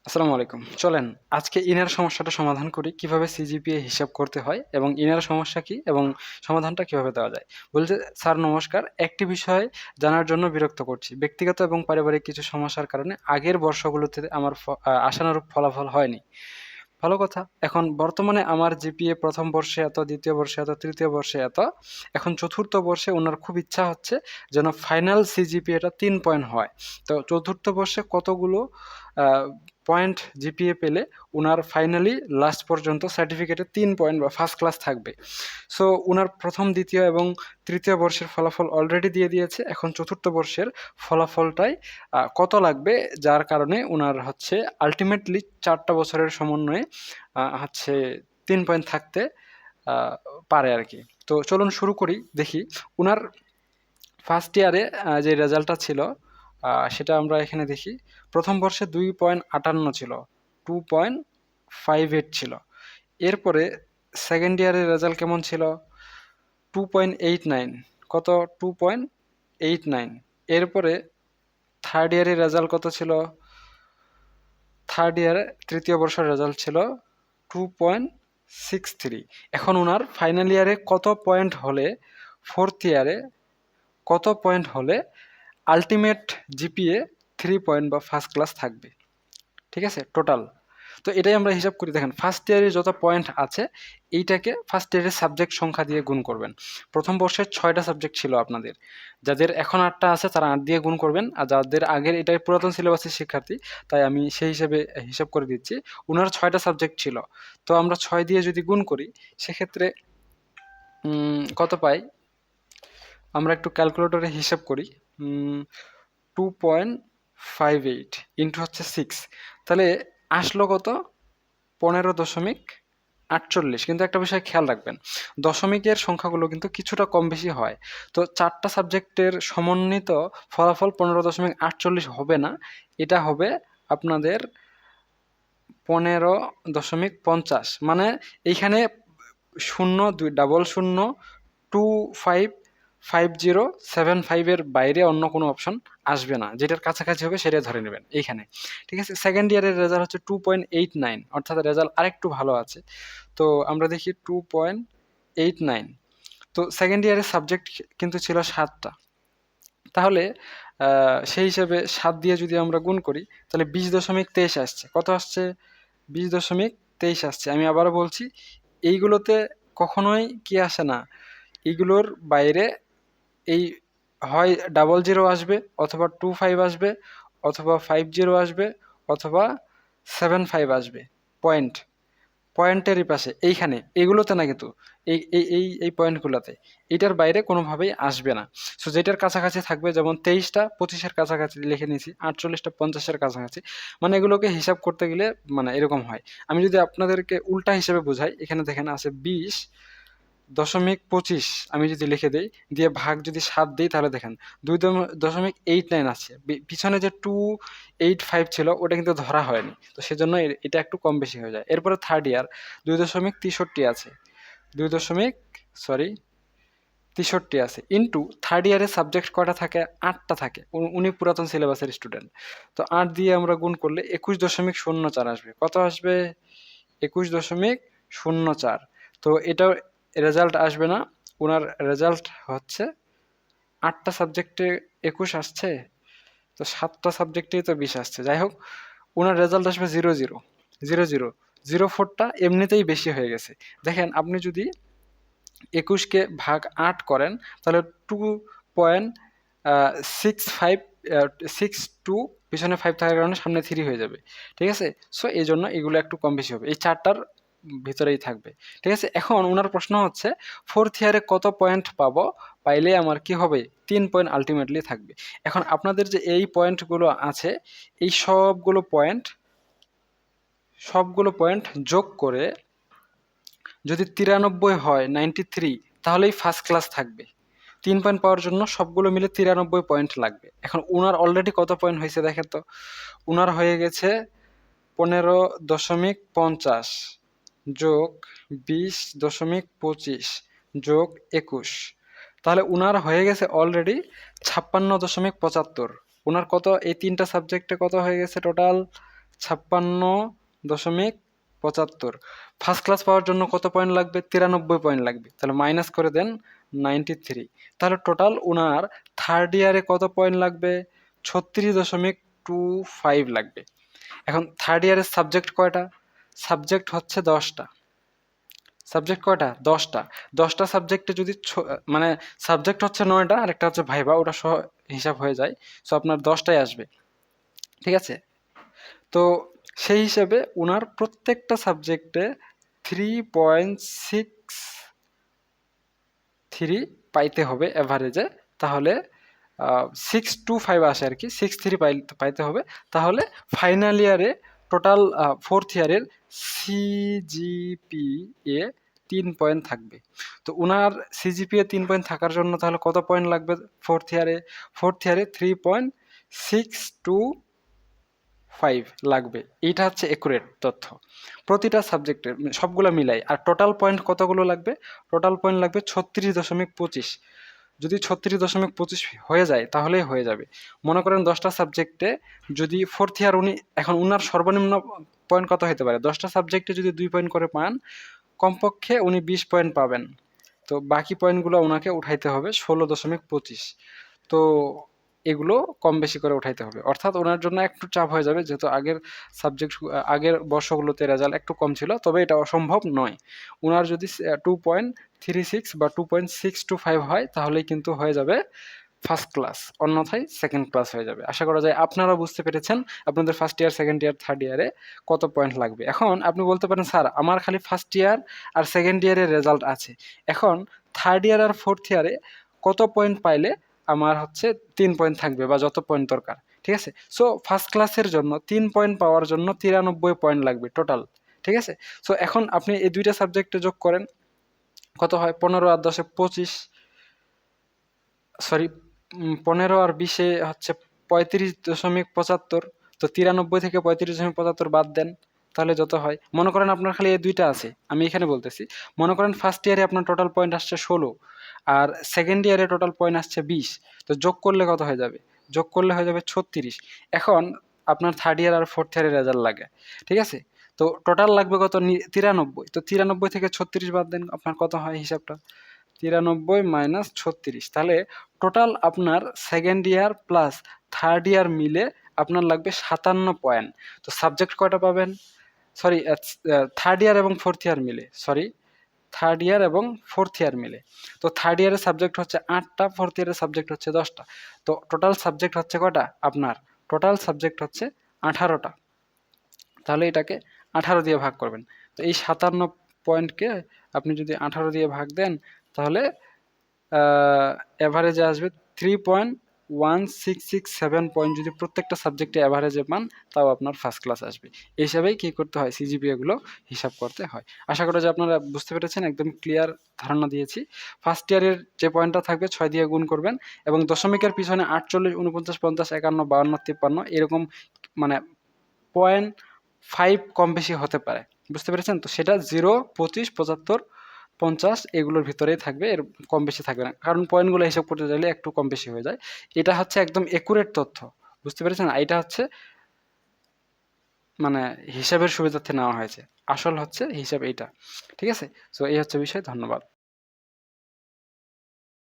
আসসালামু আলাইকুম। চলেন আজকে ইনার সমস্যাটা সমাধান করি। কিভাবে সিজিপিএ হিসাব করতে হয় এবং ইনার সমস্যা কি এবং সমাধানটা কিভাবে দেওয়া যায়। বলছে, স্যার নমস্কার। একটি বিষয় জানার জন্য বিরক্ত করছি। ব্যক্তিগত এবং পারিবারিক কিছু সমস্যার কারণে আগের বর্ষগুলোতে আমার আশানুরূপ ফলাফল হয়নি। ভালো কথা। এখন বর্তমানে আমার জিপিএ প্রথম বর্ষে এত, দ্বিতীয় বর্ষে এত, তৃতীয় বর্ষে এত। এখন চতুর্থ বর্ষে উনার খুব ইচ্ছা হচ্ছে যেন ফাইনাল সিজিপিএটা 3 পয়েন্ট হয়। তো চতুর্থ বর্ষে কতগুলো পয়েন্ট জিপিএ পেলে উনার ফাইনালি লাস্ট পর্যন্ত সার্টিফিকেটে 3 পয়েন্ট বা ফার্স্ট ক্লাস থাকবে। সো উনার প্রথম, দ্বিতীয় এবং তৃতীয় বর্ষের ফলাফল অলরেডি দিয়ে দিয়েছে। এখন চতুর্থ বর্ষের ফলাফলটাই কত লাগবে, যার কারণে উনার হচ্ছে আলটিমেটলি 4টা বছরের সমন্বয়ে হচ্ছে 3 পয়েন্ট থাকতে পারে আর কি। তো চলুন শুরু করি। দেখি উনার ফার্স্ট ইয়ারে যে রেজাল্টটা ছিল সেটা আমরা এখানে দেখি। প্রথম বর্ষে 2.58 ছিল, 2.58 ছিল। এরপরে সেকেন্ড ইয়ারের রেজাল্ট কেমন ছিল? 2.89। কত? 2.89। এরপরে থার্ড ইয়ারের রেজাল্ট কত ছিল? থার্ড ইয়ারে তৃতীয় বর্ষের রেজাল্ট ছিল 2.63। এখন ওনার ফাইনাল ইয়ারে কত পয়েন্ট হলে, ফোর্থ ইয়ারে কত পয়েন্ট হলে আলটিমেট জিপিএ 3 পয়েন্ট বা ফার্স্ট ক্লাস থাকবে? ঠিক আছে, টোটাল। তো এটাই আমরা হিসাব করি। দেখেন, ফার্স্ট ইয়ারে যত পয়েন্ট আছে এইটাকে ফার্স্ট ইয়ারের সাবজেক্ট সংখ্যা দিয়ে গুণ করবেন। প্রথম বর্ষের 6টা সাবজেক্ট ছিল আপনাদের, যাদের এখন 8টা আছে তারা 8 দিয়ে গুণ করবেন, আর যাদের আগের, এটাই পুরাতন সিলেবাসের শিক্ষার্থী তাই আমি সেই হিসেবে হিসাব করে দিচ্ছি। ওনার 6টা সাবজেক্ট ছিল, তো আমরা 6 দিয়ে যদি গুণ করি সেক্ষেত্রে কত পাই? আমরা একটু ক্যালকুলেটরে হিসাব করি। 2.58 ইন্টু হচ্ছে 6, তাহলে আসলো কত? 15.48। কিন্তু একটা বিষয় খেয়াল রাখবেন, দশমিকের সংখ্যাগুলো কিন্তু কিছুটা কম বেশি হয়। তো 4টা সাবজেক্টের সমন্বিত ফলাফল 15.48 হবে না, এটা হবে আপনাদের 15.50। মানে এইখানে 0.00255075 বাইরে অন্য কোনো অপশন আসবে না, যেটার কাছাকাছি হবে সেটা ধরে নেবেন এইখানে। ঠিক আছে, সেকেন্ড ইয়ারের রেজাল্ট হচ্ছে 2.89, অর্থাৎ রেজাল্ট আরেকটু ভালো আছে। তো আমরা দেখি 2.89। তো সেকেন্ড ইয়ারের সাবজেক্ট কিন্তু ছিল 7টা। তাহলে সেই হিসেবে 7 দিয়ে যদি আমরা গুণ করি তাহলে 20.23 আসছে। কত আসছে? 20.23 আসছে। আমি আবারও বলছি, এইগুলোতে কখনোই কি আসে না, এইগুলোর বাইরে এই হয় 00 আসবে, অথবা 25 আসবে, অথবা 50 আসবে, অথবা 75 আসবে। পয়েন্ট, পয়েন্টেরই পাশে এইখানে, এগুলোতে না কিন্তু, এই এই এই এই পয়েন্টগুলোতে, এটার বাইরে কোনোভাবেই আসবে না। সো যেটার কাছাকাছি থাকবে, যেমন 23টা 25-এর কাছাকাছি লিখে নিয়েছি, 48টা 50-এর কাছাকাছি। মানে এগুলোকে হিসাব করতে গেলে মানে এরকম হয়। আমি যদি আপনাদেরকে উল্টা হিসেবে বোঝাই, এখানে দেখেন আছে 20.25, আমি যদি লিখে দেই, দিয়ে ভাগ যদি 7 দিই, তাহলে দেখেন 2.89 আছে। পিছনে যে 285 ছিল ওটা কিন্তু ধরা হয়নি, তো সেজন্য এটা একটু কম বেশি হয়ে যায়। এরপরে থার্ড ইয়ার 2.63 আছে, 2 সরি 63 আছে, ইন্টু থার্ড ইয়ারের সাবজেক্ট কয়টা থাকে? 8টা থাকে। উনি পুরাতন সিলেবাসের স্টুডেন্ট, তো 8 দিয়ে আমরা গুণ করলে 21.04 আসবে। কত আসবে? 21.04। তো এটাও রেজাল্ট আসবে না। ওনার রেজাল্ট হচ্ছে 8টা সাবজেক্টে 21 আসছে, তো 7টা সাবজেক্টেই তো 20 আসছে। যাই হোক, ওনার রেজাল্ট আসবে 0.0004টা এমনিতেই বেশি হয়ে গেছে। দেখেন, আপনি যদি 21কে ভাগ 8 করেন তাহলে 2.65 62, পিছনে 5 থাকার কারণে সামনে 3 হয়ে যাবে। ঠিক আছে, সো এই জন্য এগুলো একটু কম বেশি হবে, এই 4টার ভিতরেই থাকবে। ঠিক আছে, এখন ওনার প্রশ্ন হচ্ছে ফোর্থ ইয়ারে কত পয়েন্ট পাবো, পাইলে আমার কি হবে? 3 পয়েন্ট আলটিমেটলি থাকবে। এখন আপনাদের যে এই পয়েন্টগুলো আছে, এই সবগুলো পয়েন্ট যোগ করে যদি 93 হয়, 93, তাহলেই ফার্স্ট ক্লাস থাকবে। 3 পয়েন্ট পাওয়ার জন্য সবগুলো মিলে 93 পয়েন্ট লাগবে। এখন উনার অলরেডি কত পয়েন্ট হয়েছে দেখেন তো? উনার হয়ে গেছে 15.50 যোগ 20.25 যোগ 21, তাহলে উনার হয়ে গেছে অলরেডি 56.75। উনার কত, এই 3টা সাবজেক্টে কত হয়ে গেছে টোটাল? 56.75। ফার্স্ট ক্লাস পাওয়ার জন্য কত পয়েন্ট লাগবে? 93 পয়েন্ট লাগবে। তাহলে মাইনাস করে দেন 93। তাহলে টোটাল ওনার থার্ড ইয়ারে কত পয়েন্ট লাগবে? 36.25 লাগবে। এখন থার্ড ইয়ারের সাবজেক্ট কয়টা? সাবজেক্ট হচ্ছে 10টা। সাবজেক্ট কয়টা? 10টা। 10টা সাবজেক্টে যদি মানে সাবজেক্ট হচ্ছে 9টা, আর একটা হচ্ছে ভাইবা, ওটা সহ হিসাব হয়ে যায়। সো আপনার 10টাই আসবে, ঠিক আছে? তো সেই হিসেবে ওনার প্রত্যেকটা সাবজেক্টে 3.63 পাইতে হবে অ্যাভারেজে। তাহলে 625 আসে আর কি, 63 পাইতে হবে। তাহলে ফাইনাল ইয়ারে টোটাল ফোর্থ ইয়ারের সিজিপিএ 3 পয়েন্ট থাকবে। তো ওনার সিজিপিএ 3 পয়েন্ট থাকার জন্য তাহলে কত পয়েন্ট লাগবে ফোর্থ ইয়ারে? ফোর্থ ইয়ারে 3.625 লাগবে। এইটা হচ্ছে একুরেট তথ্য প্রতিটা সাবজেক্টের, সবগুলো মিলাই। আর টোটাল পয়েন্ট কতগুলো লাগবে? টোটাল পয়েন্ট লাগবে 36.25। যদি 36.25 হয়ে যায় তাহলেই হয়ে যাবে। মনে করেন 10টা সাবজেক্টে যদি ফোর্থ ইয়ার উনি, এখন উনার সর্বনিম্ন পয়েন্ট কত হতে পারে? 10টা সাবজেক্টে যদি 2 পয়েন্ট করে পান, কমপক্ষে উনি 20 পয়েন্ট পাবেন। তো বাকি পয়েন্টগুলো ওনাকে উঠাইতে হবে 16.25। তো এগুলো কম বেশি করে উঠাইতে হবে। অর্থাৎ ওনার জন্য একটু চাপ হয়ে যাবে, যেহেতু আগের বর্ষগুলোতে রেজাল্ট একটু কম ছিল। তবে এটা অসম্ভব নয়। ওনার যদি 2.36 বা 2.625 হয় তাহলেই কিন্তু হয়ে যাবে ফার্স্ট ক্লাস, অন্যথায় সেকেন্ড ক্লাস হয়ে যাবে। আশা করা যায় আপনারা বুঝতে পেরেছেন আপনাদের first year, second year, third ইয়ারে কত পয়েন্ট লাগবে। এখন আপনি বলতে পারেন, স্যার আমার খালি ফার্স্ট ইয়ার আর সেকেন্ড ইয়ারের রেজাল্ট আছে, এখন থার্ড ইয়ার আর ফোর্থ ইয়ারে কত পয়েন্ট পাইলে আমার হচ্ছে 3 পয়েন্ট থাকবে বা যত পয়েন্ট দরকার, ঠিক আছে? সো ফার্স্ট ক্লাসের জন্য 3 পয়েন্ট পাওয়ার জন্য 93 পয়েন্ট লাগবে টোটাল, ঠিক আছে? সো এখন আপনি এই দুইটা সাবজেক্টে যোগ করেন, কত হয়? 15 আর 10 25, সরি 15 আর 20 হচ্ছে 35.75। তো 93 থেকে 35.75 বাদ দেন, তাহলে যত হয়। মনে করেন আপনার খালি এই দুইটা আছে, আমি এখানে বলতেছি। মনে করেন ফার্স্ট ইয়ারে আপনার টোটাল পয়েন্ট আসছে 16, আর সেকেন্ড ইয়ারে টোটাল পয়েন্ট আসছে 20। তো যোগ করলে কত হয়ে যাবে? যোগ করলে হয়ে যাবে 36। এখন আপনার থার্ড ইয়ার আর ফোর্থ ইয়ারের রেজাল্ট লাগে, ঠিক আছে? তো টোটাল লাগবে কত? 93। তো 93 থেকে 36 বাদ দেন, আপনার কত হয় হিসাবটা? 93 মাইনাস 36। তাহলে টোটাল আপনার second year plus third year মিলে আপনার লাগবে 57 পয়েন্ট। তো সাবজেক্ট কয়টা পাবেন? সরি, থার্ড ইয়ার এবং ফোর্থ ইয়ার মিলে, সরি থার্ড ইয়ার এবং ফোর্থ ইয়ার মিলে। তো থার্ড ইয়ারের সাবজেক্ট হচ্ছে 8টা, ফোর্থ ইয়ারের সাবজেক্ট হচ্ছে 10টা। তো টোটাল সাবজেক্ট হচ্ছে কয়টা আপনার? টোটাল সাবজেক্ট হচ্ছে 18টা। তাহলে এটাকে 18 দিয়ে ভাগ করবেন। তো এই 57 পয়েন্টকে আপনি যদি 18 দিয়ে ভাগ দেন, তাহলে অ্যাভারেজে আসবে 3.1667 পয়েন্ট। যদি প্রত্যেকটা সাবজেক্টে অ্যাভারেজে পান, তাও আপনার ফার্স্ট ক্লাস আসবে। এই হিসাবেই কী করতে হয়? সিজিপিএগুলো হিসাব করতে হয়। আশা করি যে আপনারা বুঝতে পেরেছেন, একদম ক্লিয়ার ধারণা দিয়েছি। ফার্স্ট ইয়ারের যে পয়েন্টটা থাকবে 6 দিয়ে গুণ করবেন, এবং দশমিকের পিছনে 48, 49, 50, 51, 52, 53 এরকম মানে 0.5 কম বেশি হতে পারে, বুঝতে পেরেছেন? তো সেটা 0, 25, 75, 50 এগুলোর ভিতরেই থাকবে, এর কম বেশি থাকবে না, কারণ পয়েন্টগুলো হিসাব করতে চাইলে একটু কম বেশি হয়ে যায়। এটা হচ্ছে একদম একুরেট তথ্য, বুঝতে পেরেছেন? এটা হচ্ছে মানে হিসাবের সুবিধার্থে নেওয়া হয়েছে, আসল হচ্ছে হিসাব এইটা, ঠিক আছে? সো এই হচ্ছে বিষয়। ধন্যবাদ।